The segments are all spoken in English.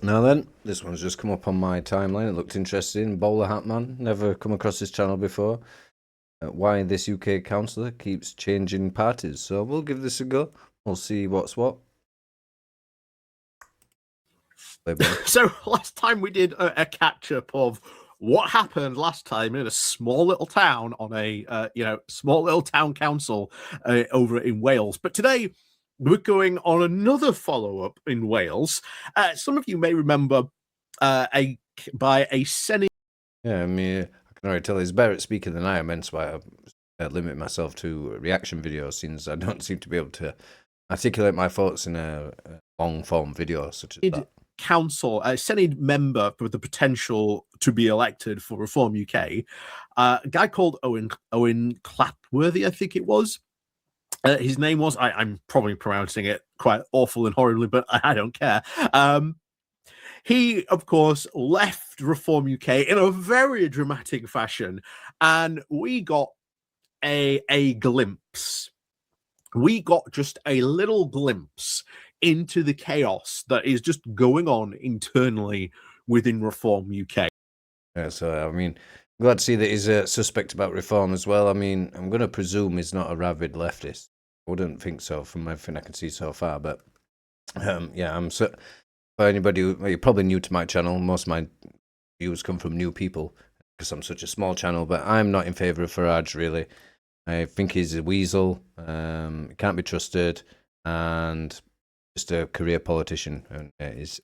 Now then, this one's just come up on my timeline. It looked interesting. BowlerHatMan, never come across this channel before. Why this UK councillor keeps changing parties. So we'll give this a go. We'll see what's what. So last time we did a catch-up of what happened last time in a small little town on a small little town council over in Wales. But today we're going on another follow-up in Wales. Some of you may remember by a Senate. Yeah, I mean, I can already tell he's better at speaking than I am, hence why I limit myself to reaction videos, since I don't seem to be able to articulate my thoughts in a long-form video such as that. Council, a Senate member with the potential to be elected for Reform UK, a guy called Owen Clapworthy, I think it was. His name was, I'm probably pronouncing it quite awful and horribly, but I don't care. He, of course, left Reform UK in a very dramatic fashion, and we got a glimpse. We got just a little glimpse into the chaos that is just going on internally within Reform UK. Yeah, so, I mean, I'm glad to see that he's a suspect about reform as well. I mean, I'm going to presume he's not a rabid leftist. I wouldn't think so from everything I can see so far, but yeah, I'm so. For anybody you're probably new to my channel, most of my views come from new people because I'm such a small channel, but I'm not in favour of Farage, really. I think he's a weasel, can't be trusted, and just a career politician, and is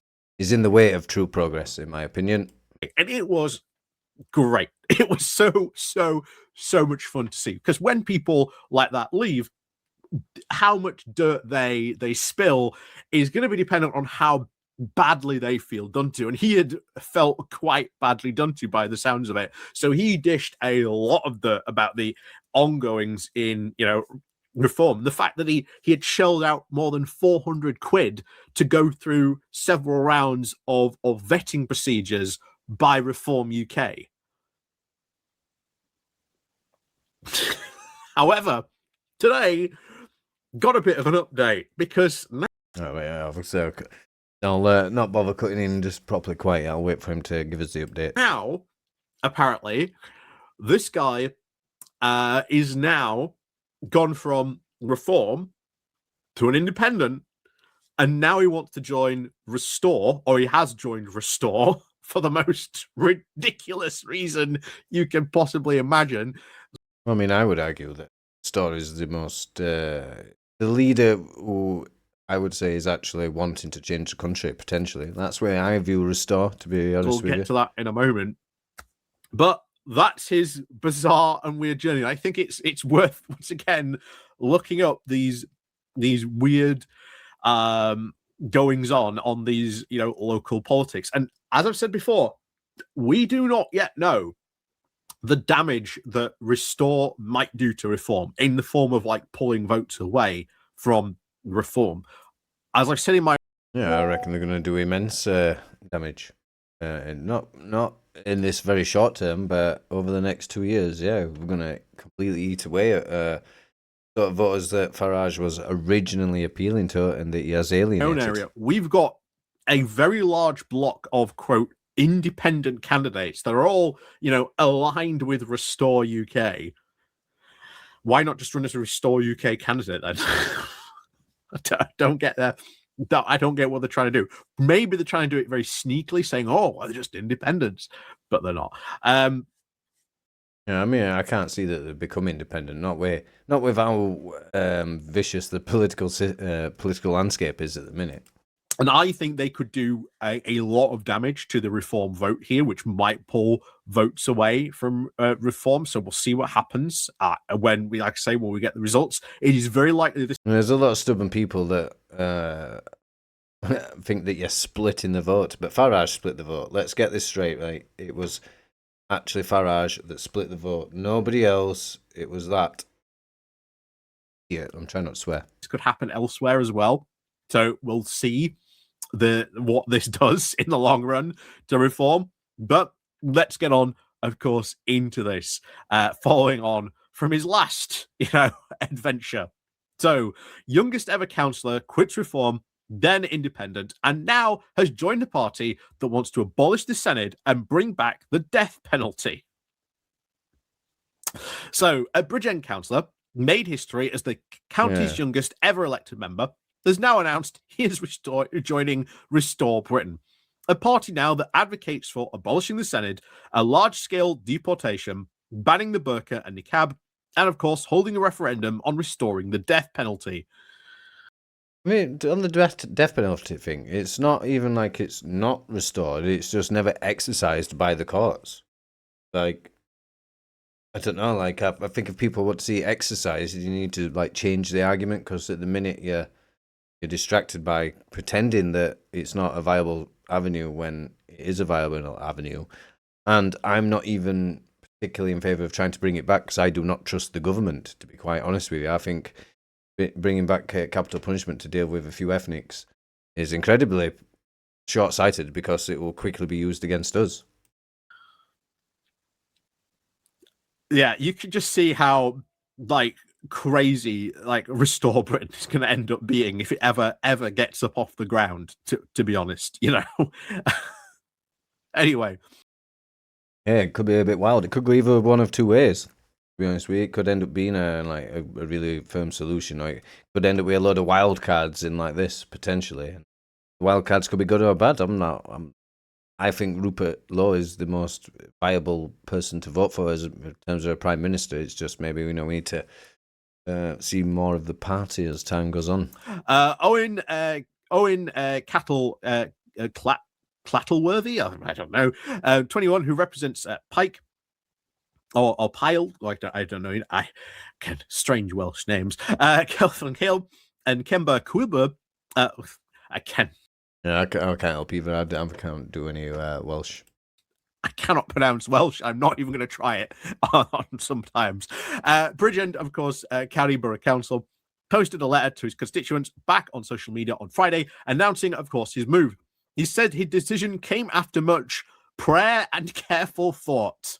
in the way of true progress, in my opinion. And it was great. It was so much fun to see, because when people like that leave, how much dirt they spill is going to be dependent on how badly they feel done to, and he had felt quite badly done to by the sounds of it. So he dished a lot of dirt about the ongoings in Reform. The fact that he had shelled out more than 400 quid to go through several rounds of vetting procedures by Reform UK. However, today got a bit of an update, because now, obviously I'll not bother cutting in, just properly quiet. I'll wait for him to give us the update. Now, apparently, this guy is now gone from Reform to an independent, and now he wants to join Restore, or he has joined Restore, for the most ridiculous reason you can possibly imagine. I mean, I would argue that Restore is the most the leader who I would say is actually wanting to change the country, potentially. That's where I view Restore, to be honest with you. We'll get to that in a moment. But that's his bizarre and weird journey. I think it's worth, once again, looking up these weird goings on these local politics. And as I've said before, we do not yet know the damage that Restore might do to Reform in the form of pulling votes away from Reform. As I said in my I reckon they're going to do immense damage. Not in this very short term, but over the next 2 years. Yeah, we're going to completely eat away at sort of voters that Farage was originally appealing to, and that he has alienated. Own area. We've got a very large block of, quote, independent candidates that are all aligned with Restore UK. Why not just run as a Restore UK candidate then? I don't get that. I don't get what they're trying to do. Maybe they're trying to do it very sneakily, saying, "Oh, they're just independents," but they're not. Yeah, I mean, I can't see that they become independent. Not with how vicious the political landscape is at the minute. And I think they could do a lot of damage to the Reform vote here, which might pull votes away from Reform. So we'll see what happens when we, when we get the results. It is very likely this. There's a lot of stubborn people that think that you're splitting the vote, but Farage split the vote. Let's get this straight, right? It was actually Farage that split the vote. Nobody else. It was that. Yeah, I'm trying not to swear. This could happen elsewhere as well. So we'll see what this does in the long run to Reform. But let's get on, of course, into this, following on from his last, adventure. So, youngest ever councillor quits Reform then independent, and now has joined a party that wants to abolish the Senate and bring back the death penalty. So, a Bridgend councillor made history as the county's youngest ever elected member, has now announced he is joining Restore Britain, a party now that advocates for abolishing the Senate, a large-scale deportation, banning the burqa and niqab, and of course holding a referendum on restoring the death penalty. I mean, on the death penalty thing, it's not even like it's not restored, it's just never exercised by the courts. Like, I don't know, like, I think if people want to see it exercised, you need to, like, change the argument, because at the minute you're distracted by pretending that it's not a viable avenue when it is a viable avenue. And I'm not even particularly in favour of trying to bring it back, because I do not trust the government, to be quite honest with you. I think bringing back capital punishment to deal with a few ethnics is incredibly short-sighted, because it will quickly be used against us. Yeah, you can just see how, like, crazy, like, Restore Britain is going to end up being if it ever gets up off the ground, to be honest, you know. Anyway. Yeah, it could be a bit wild. It could go either one of two ways, to be honest with you. It could end up being a really firm solution, or it could end up with a load of wild cards in like this, potentially. Wild cards could be good or bad. I think Rupert Law is the most viable person to vote for in terms of a prime minister. It's just maybe we need to see more of the party as time goes on. Owen Clattleworthy, I don't know, 21, who represents Pike or Pyle, like I don't know, strange Welsh names. Kelvin Hill and Kemba Quilber. I can't help either. I can't do any Welsh. I cannot pronounce Welsh. I'm not even going to try it sometimes. Bridgend, of course, County Borough Council, posted a letter to his constituents back on social media on Friday, announcing, of course, his move. He said his decision came after much prayer and careful thought.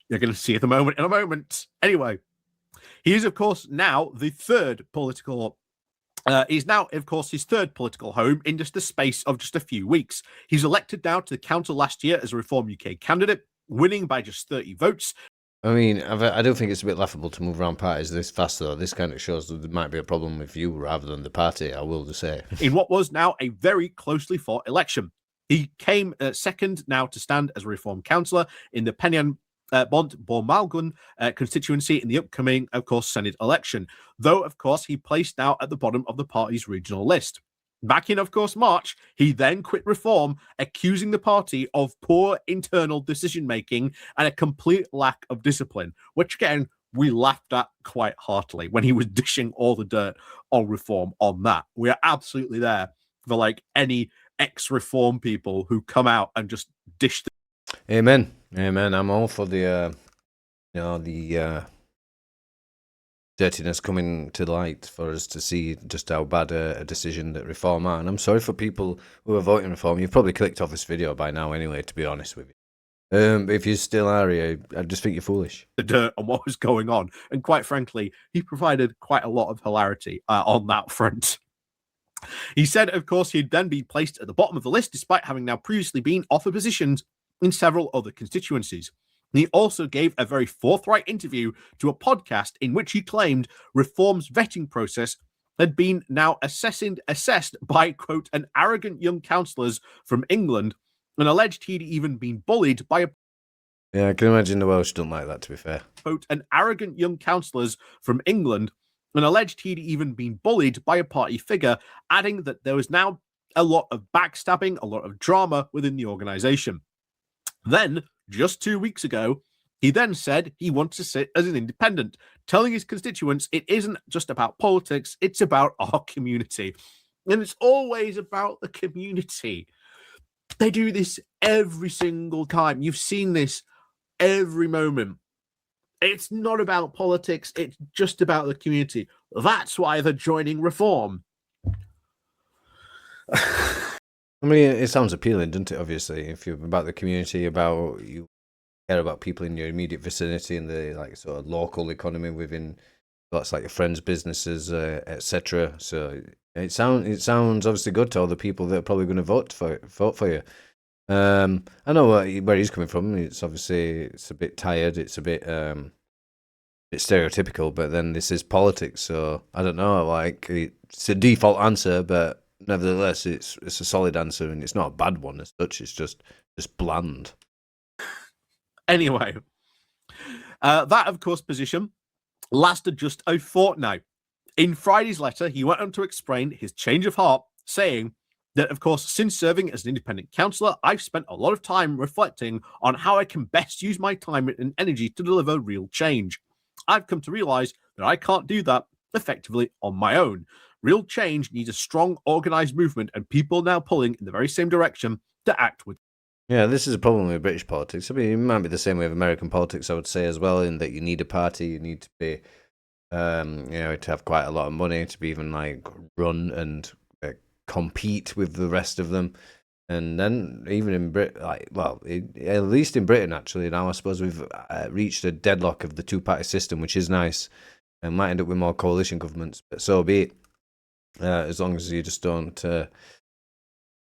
You're going to see the moment in a moment. Anyway, he is, of course, now the third political he's now, of course, his third political home in just the space of just a few weeks. He's elected now to the council last year as a Reform UK candidate, winning by just 30 votes. I mean, I don't think it's a bit laughable to move around parties this fast, though. This kind of shows that there might be a problem with you rather than the party, I will just say. In what was now a very closely fought election. He came second now to stand as a Reform councillor in the Penyan Bont-Bormalgun constituency in the upcoming, of course, Senate election, though, of course, he placed now at the bottom of the party's regional list. Back in, of course, March, he then quit Reform, accusing the party of poor internal decision-making and a complete lack of discipline, which, again, we laughed at quite heartily when he was dishing all the dirt on Reform on that. We are absolutely there for, like, any ex-Reform people who come out and just dish the... Amen. I'm all for the dirtiness coming to light for us to see just how bad a decision that Reform are. And I'm sorry for people who are voting Reform. You've probably clicked off this video by now anyway, to be honest with you. If you still are here, I just think you're foolish. The dirt on what was going on. And quite frankly, he provided quite a lot of hilarity on that front. He said, of course, he'd then be placed at the bottom of the list, despite having now previously been offered positions in several other constituencies. He also gave a very forthright interview to a podcast in which he claimed Reform's vetting process had been now assessed by, quote, an arrogant young councillors from England, and alleged he'd even been bullied by a... Yeah, I can imagine the Welsh don't like that, to be fair. Quote, an arrogant young councillors from England, and alleged he'd even been bullied by a party figure, adding that there was now a lot of backstabbing, a lot of drama within the organisation. Then, just 2 weeks ago, he then said he wants to sit as an independent, telling his constituents it isn't just about politics, it's about our community. And it's always about the community. They do this every single time. You've seen this every moment. It's not about politics, it's just about the community. That's why they're joining Reform. I mean, it sounds appealing, doesn't it? Obviously, if you're about the community, about you care about people in your immediate vicinity and the like sort of local economy within lots like your friends' businesses, etc. So it sounds obviously good to all the people that are probably going to vote for you. I know where he's coming from. It's obviously a bit tired. It's a bit stereotypical, but then this is politics, so I don't know. Like it's a default answer, but nevertheless, it's a solid answer, and it's not a bad one as such. It's just bland. Anyway, that of course position lasted just a fortnight. In Friday's letter, he went on to explain his change of heart, saying that, of course, since serving as an independent councillor, I've spent a lot of time reflecting on how I can best use my time and energy to deliver real change. I've come to realize that I can't do that effectively on my own. Real change needs a strong, organized movement and people now pulling in the very same direction to act with. Yeah, this is a problem with British politics. I mean, it might be the same way with American politics, I would say, as well, in that you need a party, you need to be, to have quite a lot of money to be even like run and compete with the rest of them. And then even in Britain, at least in Britain, actually, now I suppose we've reached a deadlock of the two-party system, which is nice, and might end up with more coalition governments. But so be it, as long as you just don't,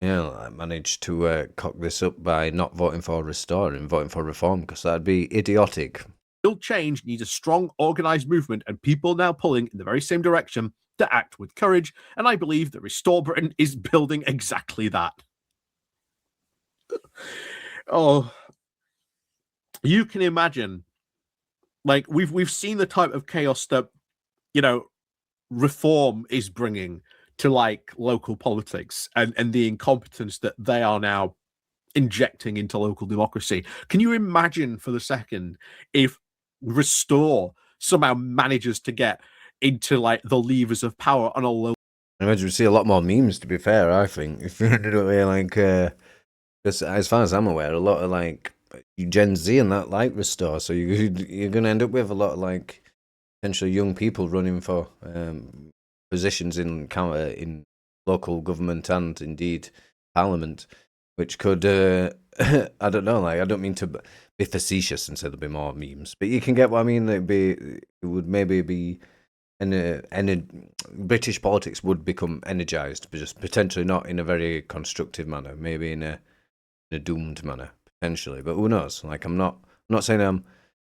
manage to cock this up by not voting for Restore and voting for Reform, because that'd be idiotic. Real change needs a strong, organized movement and people now pulling in the very same direction to act with courage. And I believe that Restore Britain is building exactly that. Oh, you can imagine, like we've seen the type of chaos that Reform is bringing to like local politics and the incompetence that they are now injecting into local democracy. Can you imagine for the second if Restore somehow manages to get into like the levers of power on a local? I imagine we see a lot more memes. To be fair, I think if you know like. As far as I'm aware, a lot of like Gen Z and that like Restore, so you're going to end up with a lot of like potential young people running for positions in local government and indeed Parliament, which could I don't know, like I don't mean to be facetious and say there'll be more memes, but you can get what I mean. It would maybe be. And British politics would become energized, but just potentially not in a very constructive manner, maybe in a doomed manner potentially, but who knows? Like I'm not saying I'm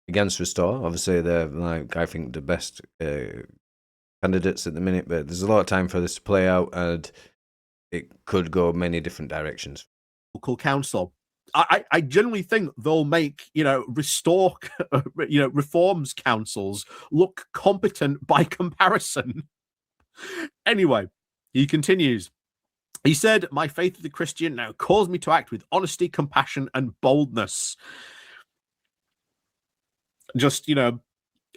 against Restore. Obviously, they're like I think the best candidates at the minute, but there's a lot of time for this to play out, and it could go many different directions. Local council. I generally think they'll make Restore reforms councils look competent by comparison. Anyway, he continues. He said, "My faith as a Christian now calls me to act with honesty, compassion, and boldness." Just, a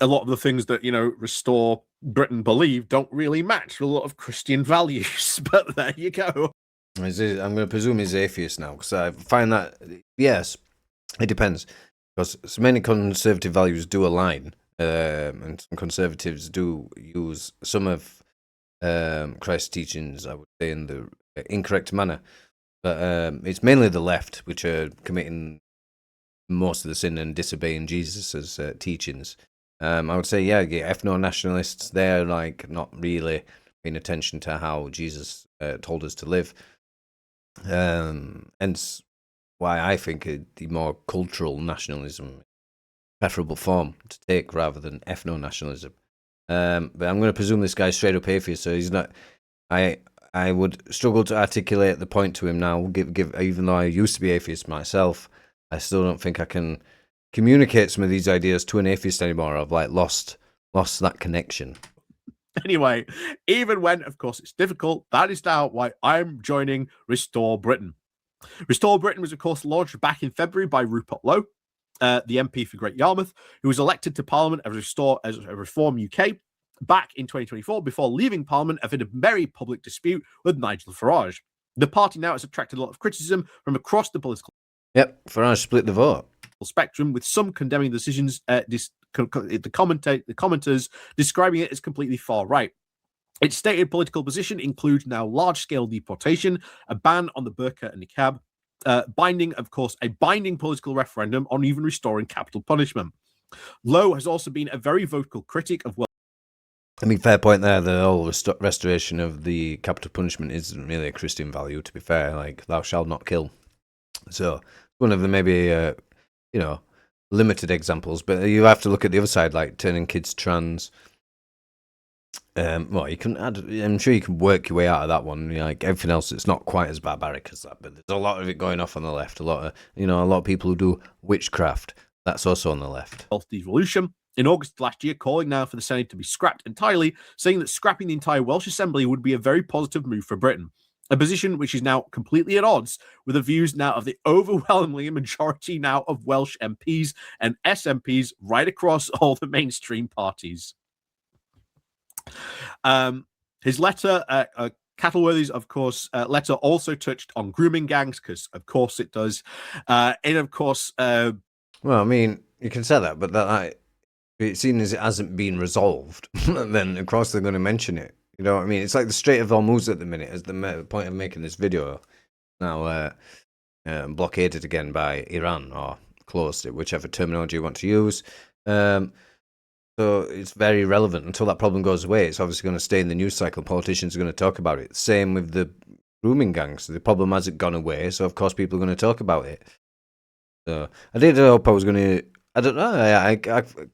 lot of the things that, Restore Britain believe don't really match with a lot of Christian values. But there you go. I'm going to presume he's atheist now, because I find that, yes, it depends. Because so many conservative values do align, and some conservatives do use some of Christ's teachings, I would say, in the incorrect manner, but it's mainly the left which are committing most of the sin and disobeying Jesus's teachings. I would say, ethno-nationalists, they're like not really paying attention to how Jesus told us to live. Hence why I think the more cultural nationalism preferable form to take rather than ethno-nationalism. But I'm going to presume this guy's straight up atheist, so he's not. I would struggle to articulate the point to him now. Even though I used to be atheist myself, I still don't think I can communicate some of these ideas to an atheist anymore. I've like lost that connection. Anyway, even when, of course, it's difficult, that is now why I'm joining Restore Britain. Restore Britain was, of course, launched back in February by Rupert Lowe, the MP for Great Yarmouth, who was elected to Parliament as a Reform UK back in 2024 before leaving Parliament after a very public dispute with Nigel Farage. The party now has attracted a lot of criticism from across the political. Yep, Farage split the vote. Spectrum, with some condemning decisions, the commenters describing it as completely far right. Its stated political position includes now large-scale deportation, a ban on the burqa and niqab, a binding political referendum on even restoring capital punishment. Lowe has also been a very vocal critic of I mean, fair point there. The whole restoration of the capital punishment isn't really a Christian value, to be fair. Like, thou shalt not kill. So, one of the maybe, limited examples. But you have to look at the other side, like turning kids trans. Well, you can add. I'm sure you can work your way out of that one. Like everything else, it's not quite as barbaric as that. But there's a lot of it going off on the left. A lot of people who do witchcraft. That's also on the left. Devolution. In August last year, calling now for the Senate to be scrapped entirely, saying that scrapping the entire Welsh Assembly would be a very positive move for Britain. A position which is now completely at odds with the views now of the overwhelmingly majority now of Welsh MPs and SMPs right across all the mainstream parties. His letter, Cattleworthy's, of course, letter also touched on grooming gangs, because of course it does. And of course, well, I mean, you can say that, but seeing as it hasn't been resolved, then of course they're going to mention it. You know what I mean? It's like the Strait of Hormuz at the minute, as the point of making this video. Now blockaded again by Iran, or closed it, whichever terminology you want to use. So it's very relevant. Until that problem goes away, it's obviously going to stay in the news cycle. Politicians are going to talk about it. Same with the grooming gangs. The problem hasn't gone away, so of course people are going to talk about it. So I did hope I was going to. I don't know. I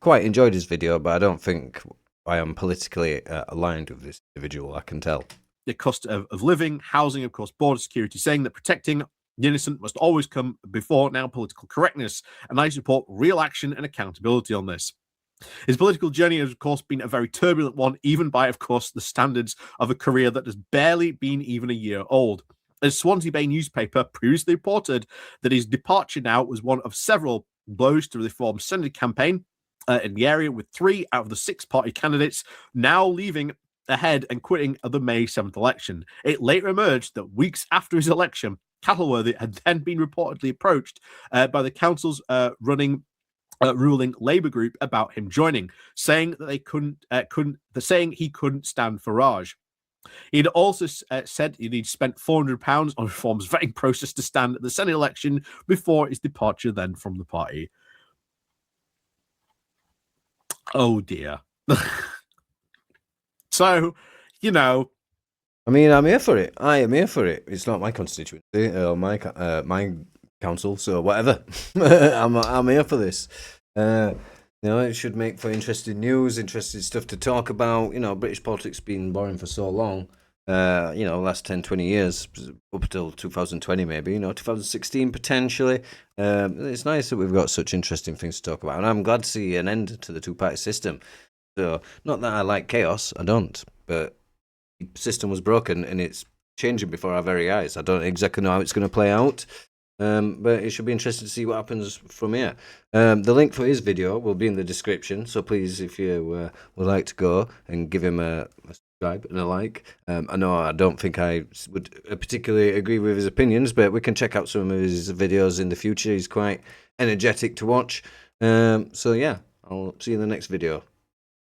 quite enjoyed his video, but I don't think I am politically aligned with this individual. I can tell. The cost of living, housing, of course, border security, saying that protecting the innocent must always come before now political correctness, and I support real action and accountability on this. His political journey has, of course, been a very turbulent one, even by, of course, the standards of a career that has barely been even a year old. As Swansea Bay newspaper previously reported that his departure now was one of several blows to the Reform Senate campaign in the area, with 3 out of the 6 party candidates now leaving ahead and quitting of the May 7th election. It later emerged that weeks after his election, Cattleworthy had then been reportedly approached by the council's ruling Labour group about him joining, saying that they saying he couldn't stand Farage. He'd also said he'd spent £400 on Reform's vetting process to stand at the Senate election before his departure then from the party. Oh dear. So, I mean, I'm here for it. I am here for it. It's not my constituency or my council, so whatever. I'm here for this. It should make for interesting news, interesting stuff to talk about. British politics been boring for so long. Last 10, 20 years, up until 2020 maybe, 2016 potentially. It's nice that we've got such interesting things to talk about, and I'm glad to see an end to the two-party system. So, not that I like chaos, I don't, but the system was broken and it's changing before our very eyes. I don't exactly know how it's going to play out, but it should be interesting to see what happens from here. The link for his video will be in the description, so please, if you would like to go and give him a subscribe and a like. I know I don't think I would particularly agree with his opinions, but we can check out some of his videos in the future. He's quite energetic to watch. So yeah, I'll see you in the next video.